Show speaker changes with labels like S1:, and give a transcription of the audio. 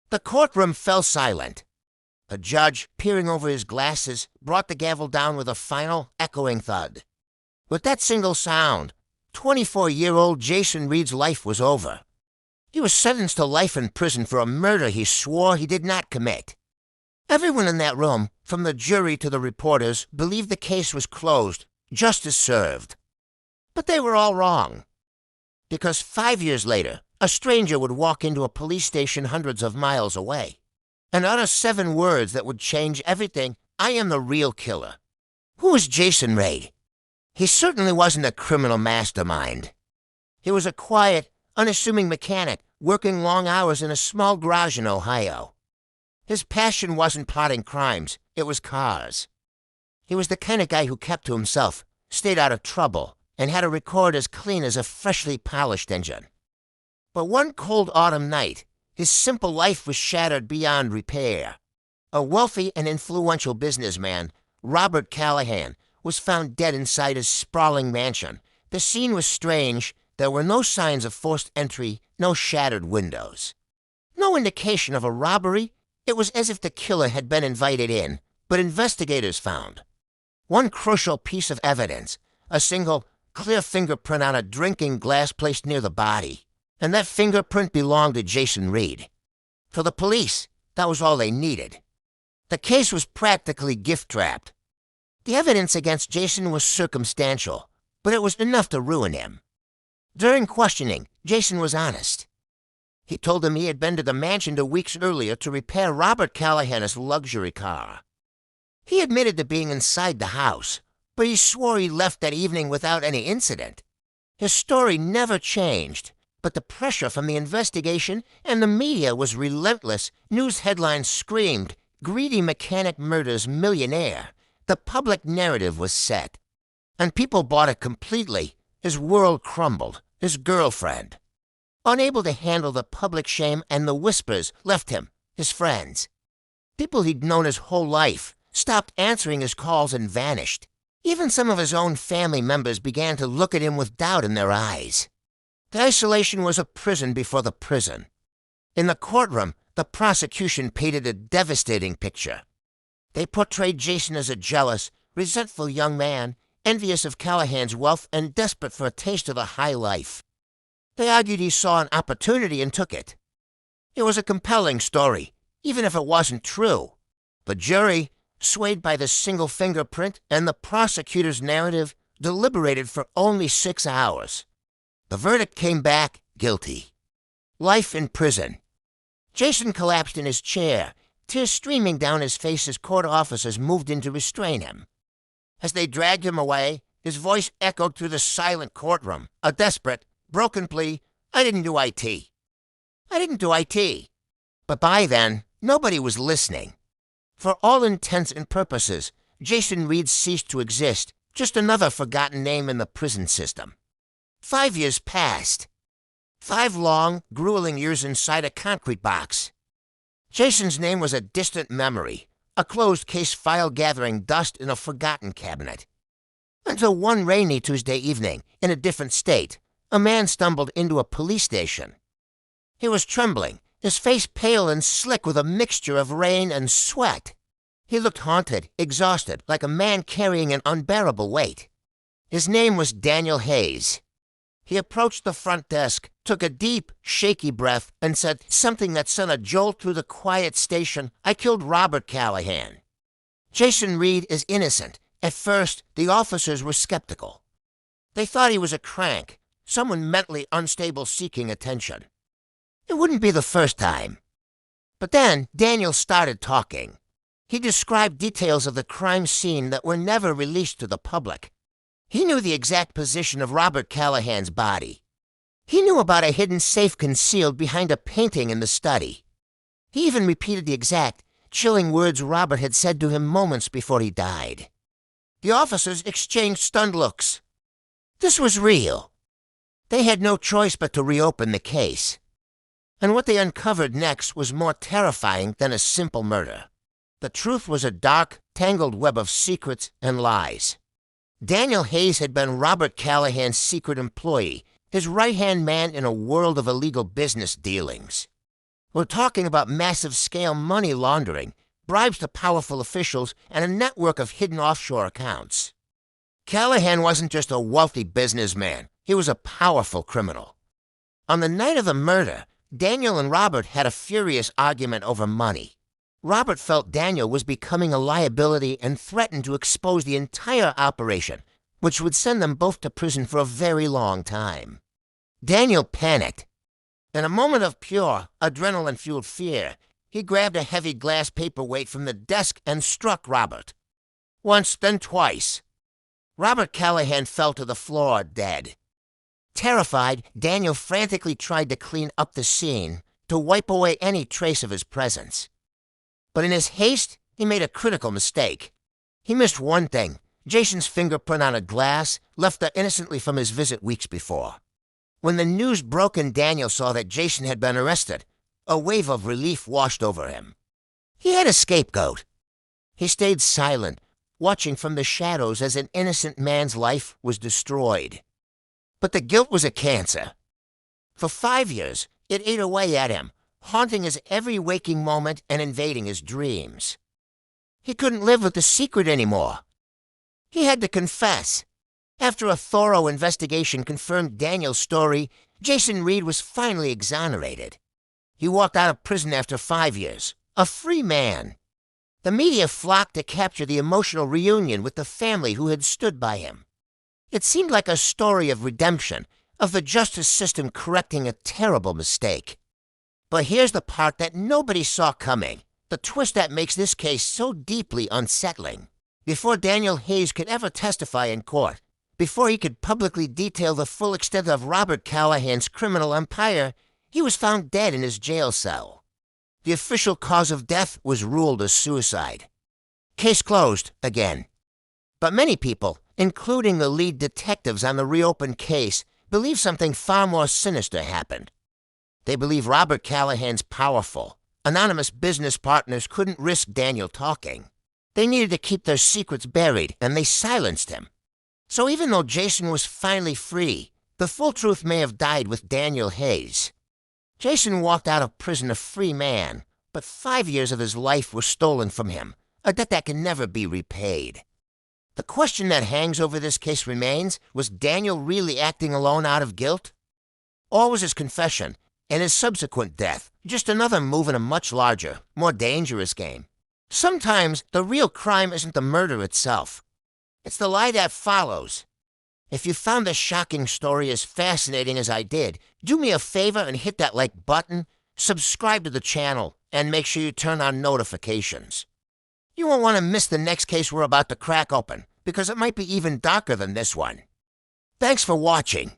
S1: The courtroom fell silent. A judge, peering over his glasses, brought the gavel down with a final, echoing thud. With that single sound, 24-year-old Jason Reed's life was over. He was sentenced to life in prison for a murder he swore he did not commit. Everyone in that room, from the jury to the reporters, believed the case was closed, justice served. But they were all wrong. Because 5 years later, a stranger would walk into a police station hundreds of miles away and utter 7 words that would change everything. I am the real killer. Who was Jason Reed? He certainly wasn't a criminal mastermind. He was a quiet, unassuming mechanic working long hours in a small garage in Ohio. His passion wasn't plotting crimes, it was cars. He was the kind of guy who kept to himself, stayed out of trouble, and had a record as clean as a freshly polished engine. But one cold autumn night, his simple life was shattered beyond repair. A wealthy and influential businessman, Robert Callahan, was found dead inside his sprawling mansion. The scene was strange. There were no signs of forced entry, no shattered windows. No indication of a robbery. It was as if the killer had been invited in, but investigators found one crucial piece of evidence, a single, clear fingerprint on a drinking glass placed near the body. And that fingerprint belonged to Jason Reed. For the police, that was all they needed. The case was practically gift-wrapped. The evidence against Jason was circumstantial, but it was enough to ruin him. During questioning, Jason was honest. He told them he had been to the mansion 2 weeks earlier to repair Robert Callahan's luxury car. He admitted to being inside the house, but he swore he left that evening without any incident. His story never changed, but the pressure from the investigation and the media was relentless. News headlines screamed, "Greedy mechanic murders millionaire." The public narrative was set, and people bought it completely. His world crumbled. His girlfriend, unable to handle the public shame and the whispers, left him. His friends, people he'd known his whole life, stopped answering his calls and vanished. Even some of his own family members began to look at him with doubt in their eyes. The isolation was a prison before the prison. In the courtroom, the prosecution painted a devastating picture. They portrayed Jason as a jealous, resentful young man, envious of Callahan's wealth and desperate for a taste of the high life. They argued he saw an opportunity and took it. It was a compelling story, even if it wasn't true. The jury, swayed by the single fingerprint and the prosecutor's narrative, deliberated for only 6 hours. The verdict came back guilty. Life in prison. Jason collapsed in his chair, tears streaming down his face as court officers moved in to restrain him. As they dragged him away, his voice echoed through the silent courtroom, a desperate, broken plea. I didn't do IT. I didn't do IT. But by then, nobody was listening. For all intents and purposes, Jason Reed ceased to exist, just another forgotten name in the prison system. 5 years passed. 5 long, grueling years inside a concrete box. Jason's name was a distant memory, a closed case file gathering dust in a forgotten cabinet. Until one rainy Tuesday evening, in a different state, a man stumbled into a police station. He was trembling, his face pale and slick with a mixture of rain and sweat. He looked haunted, exhausted, like a man carrying an unbearable weight. His name was Daniel Hayes. He approached the front desk, took a deep, shaky breath, and said something that sent a jolt through the quiet station. I killed Robert Callahan. Jason Reed is innocent. At first, the officers were skeptical. They thought he was a crank, someone mentally unstable seeking attention. It wouldn't be the first time. But then Daniel started talking. He described details of the crime scene that were never released to the public. He knew the exact position of Robert Callahan's body. He knew about a hidden safe concealed behind a painting in the study. He even repeated the exact, chilling words Robert had said to him moments before he died. The officers exchanged stunned looks. This was real. They had no choice but to reopen the case. And what they uncovered next was more terrifying than a simple murder. The truth was a dark, tangled web of secrets and lies. Daniel Hayes had been Robert Callahan's secret employee, his right-hand man in a world of illegal business dealings. We're talking about massive-scale money laundering, bribes to powerful officials, and a network of hidden offshore accounts. Callahan wasn't just a wealthy businessman. He was a powerful criminal. On the night of the murder, Daniel and Robert had a furious argument over money. Robert felt Daniel was becoming a liability and threatened to expose the entire operation, which would send them both to prison for a very long time. Daniel panicked. In a moment of pure, adrenaline-fueled fear, he grabbed a heavy glass paperweight from the desk and struck Robert. Once, then twice. Robert Callahan fell to the floor dead. Terrified, Daniel frantically tried to clean up the scene, to wipe away any trace of his presence. But in his haste, he made a critical mistake. He missed one thing: Jason's fingerprint on a glass left there innocently from his visit weeks before. When the news broke and Daniel saw that Jason had been arrested, a wave of relief washed over him. He had a scapegoat. He stayed silent, watching from the shadows as an innocent man's life was destroyed. But the guilt was a cancer. For 5 years, it ate away at him, haunting his every waking moment and invading his dreams. He couldn't live with the secret anymore. He had to confess. After a thorough investigation confirmed Daniel's story, Jason Reed was finally exonerated. He walked out of prison after 5 years, a free man. The media flocked to capture the emotional reunion with the family who had stood by him. It seemed like a story of redemption, of the justice system correcting a terrible mistake. But here's the part that nobody saw coming, the twist that makes this case so deeply unsettling. Before Daniel Hayes could ever testify in court, before he could publicly detail the full extent of Robert Callahan's criminal empire, he was found dead in his jail cell. The official cause of death was ruled as suicide. Case closed again. But many people, including the lead detectives on the reopened case, believe something far more sinister happened. They believe Robert Callahan's powerful, anonymous business partners couldn't risk Daniel talking. They needed to keep their secrets buried, and they silenced him. So even though Jason was finally free, the full truth may have died with Daniel Hayes. Jason walked out of prison a free man, but 5 years of his life were stolen from him, a debt that can never be repaid. The question that hangs over this case remains: was Daniel really acting alone out of guilt? Or was his confession, and his subsequent death, just another move in a much larger, more dangerous game? Sometimes the real crime isn't the murder itself. It's the lie that follows. If you found this shocking story as fascinating as I did, do me a favor and hit that like button, subscribe to the channel, and make sure you turn on notifications. You won't want to miss the next case we're about to crack open, because it might be even darker than this one. Thanks for watching.